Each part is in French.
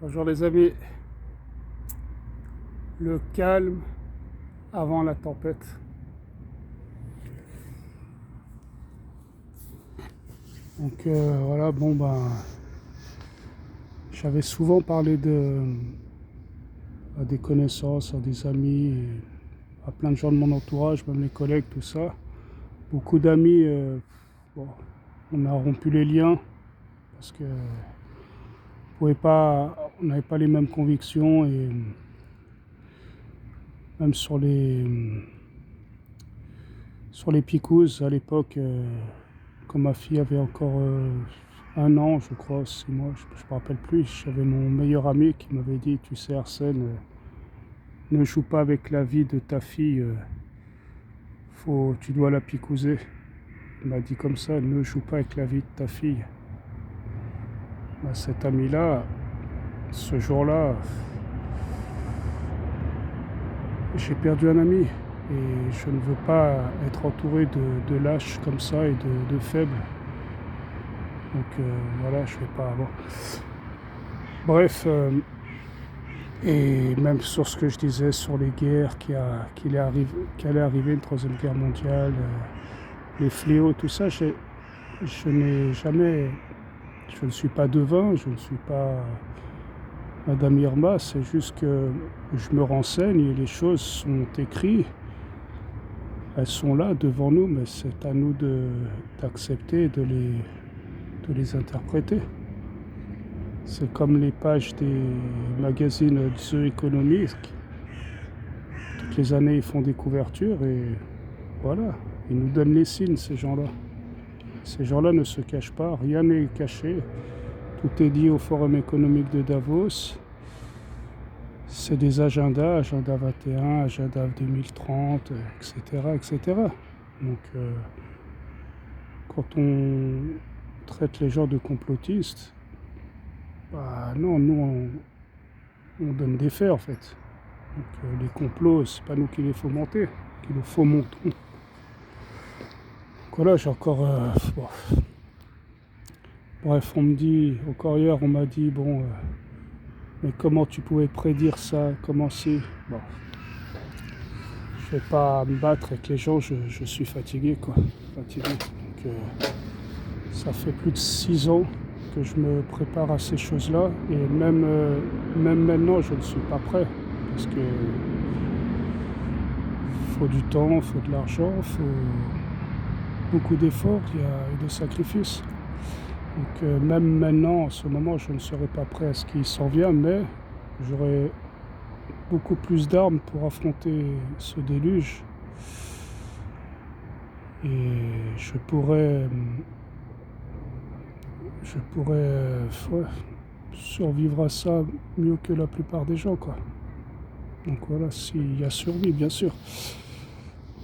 Bonjour les amis, le calme avant la tempête. Donc voilà, bon ben, j'avais souvent parlé à des connaissances, à des amis, et à plein de gens de mon entourage, même les collègues, tout ça. Beaucoup d'amis, bon, on a rompu les liens parce que on n'avait pas les mêmes convictions et même sur les picouses à l'époque. Quand ma fille avait encore 1 an, je crois, 6 mois, je ne me rappelle plus, j'avais mon meilleur ami qui m'avait dit, tu sais Arsène, ne joue pas avec la vie de ta fille, tu dois la picouser. Il m'a dit comme ça, ne joue pas avec la vie de ta fille. Ben, cet ami-là, ce jour-là, j'ai perdu un ami. Et je ne veux pas être entouré de lâches comme ça et de faibles. Donc voilà, je ne vais pas avoir. Bref, et même sur ce que je disais sur les guerres qu'il allait arriver une troisième guerre mondiale, les fléaux, tout ça, je n'ai jamais, je ne suis pas devin, je ne suis pas Madame Irma, c'est juste que je me renseigne et les choses sont écrites, elles sont là devant nous, mais c'est à nous d'accepter et de les interpréter. C'est comme les pages des magazines The Economist. Toutes les années, ils font des couvertures et voilà, ils nous donnent les signes, ces gens-là. Ces gens-là ne se cachent pas, rien n'est caché. Tout est dit au Forum économique de Davos. C'est des agendas, agenda 21, agenda 2030, etc., etc. Donc, quand on traite les gens de complotistes, bah non, nous, on donne des faits, en fait. Donc, les complots, c'est pas nous qui les fomentons, qui les fomentons. Donc voilà, j'ai encore... bon. Bref, encore hier, on m'a dit, bon, mais comment tu pouvais prédire ça? Comment c'est? Bon, je vais pas me battre avec les gens, je suis fatigué, quoi. Fatigué. Donc, ça fait plus de 6 ans que je me prépare à ces choses-là, et même maintenant, je ne suis pas prêt, parce que faut du temps, faut de l'argent, faut beaucoup d'efforts, il y a de sacrifices. Donc même maintenant, en ce moment, je ne serai pas prêt à ce qui s'en vient, mais j'aurai beaucoup plus d'armes pour affronter ce déluge. Et ouais, survivre à ça mieux que la plupart des gens, quoi. Donc voilà, s'il y a survie, bien sûr.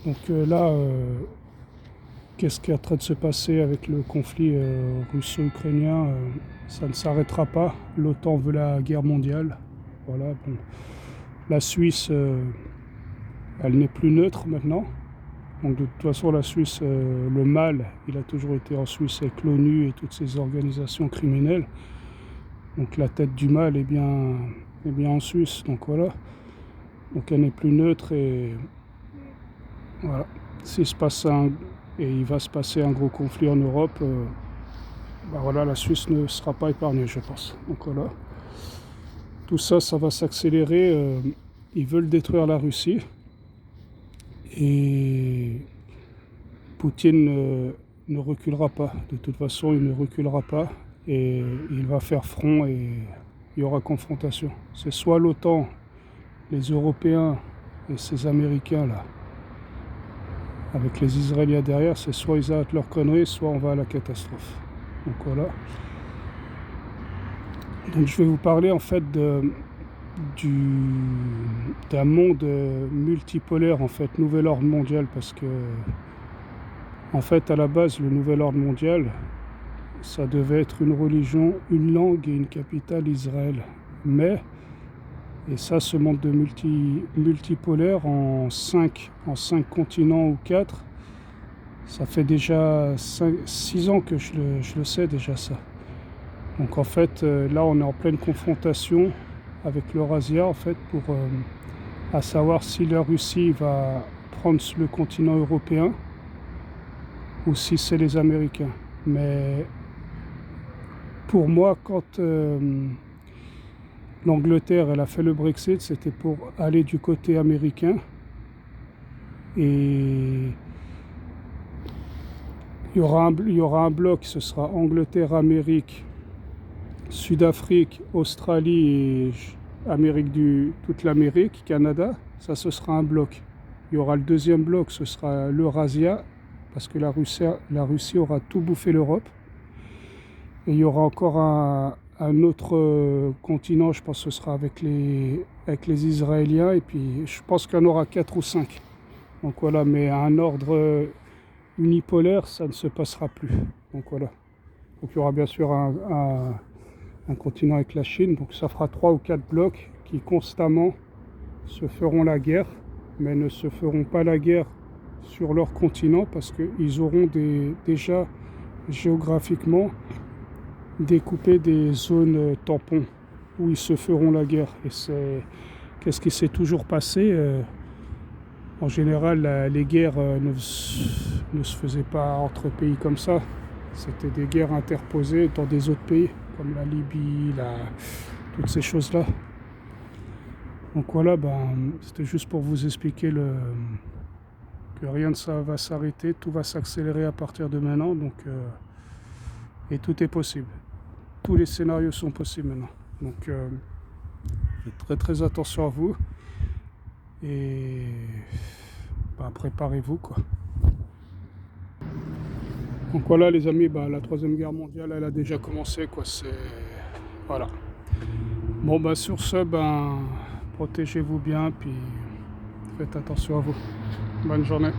Donc là, qu'est-ce qui est en train de se passer avec le conflit russo-ukrainien? Ça ne s'arrêtera pas. L'OTAN veut la guerre mondiale. Voilà, bon. La Suisse, elle n'est plus neutre maintenant. Donc de toute façon, la Suisse, le mal, il a toujours été en Suisse avec l'ONU et toutes ces organisations criminelles. Donc la tête du mal est bien en Suisse. Donc voilà. Donc elle n'est plus neutre et voilà. Il va se passer un gros conflit en Europe, bah voilà, la Suisse ne sera pas épargnée, je pense. Donc voilà. Tout ça, ça va s'accélérer. Ils veulent détruire la Russie. Et Poutine ne reculera pas. De toute façon, il ne reculera pas. Et il va faire front et il y aura confrontation. C'est soit l'OTAN, les Européens et ces Américains là, avec les Israéliens derrière, c'est soit ils arrêtent leur conneries, soit on va à la catastrophe. Donc voilà. Donc je vais vous parler en fait d'un monde multipolaire, en fait, nouvel ordre mondial, parce que en fait à la base le nouvel ordre mondial, ça devait être une religion, une langue et une capitale, Israël. Mais, et ça, ce monde de multipolaire en 5 continents ou 4, ça fait déjà 6 ans que je le sais déjà ça. Donc en fait, là on est en pleine confrontation avec l'Eurasia en fait pour à savoir si la Russie va prendre le continent européen ou si c'est les Américains. Mais pour moi, quand l'Angleterre elle a fait le Brexit, c'était pour aller du côté américain. Et il y aura un bloc, ce sera Angleterre, Amérique, Sud-Afrique, Australie et toute l'Amérique, Canada. Ça, ce sera un bloc. Il y aura le deuxième bloc, ce sera l'Eurasia, parce que la Russie aura tout bouffé l'Europe. Et il y aura encore un autre continent, je pense que ce sera avec les Israéliens. Et puis je pense qu'il y en aura 4 ou 5. Donc voilà, mais à un ordre unipolaire, ça ne se passera plus. Donc voilà. Donc il y aura bien sûr un continent avec la Chine. Donc ça fera 3 ou 4 blocs qui constamment se feront la guerre, mais ne se feront pas la guerre sur leur continent parce qu'ils auront déjà géographiquement découpé des zones tampons où ils se feront la guerre. Et qu'est-ce qui s'est toujours passé en général, les guerres ne se faisaient pas entre pays comme ça. C'était des guerres interposées dans des autres pays, comme la Libye, toutes ces choses-là. Donc voilà, c'était juste pour vous expliquer que rien ne va s'arrêter, tout va s'accélérer à partir de maintenant. Donc, et tout est possible. Tous les scénarios sont possibles maintenant. Donc faites très très attention à vous. Et préparez-vous quoi. Donc voilà les amis, la troisième guerre mondiale elle a déjà commencé quoi. Voilà. Bon sur ce protégez-vous bien puis faites attention à vous. Bonne journée.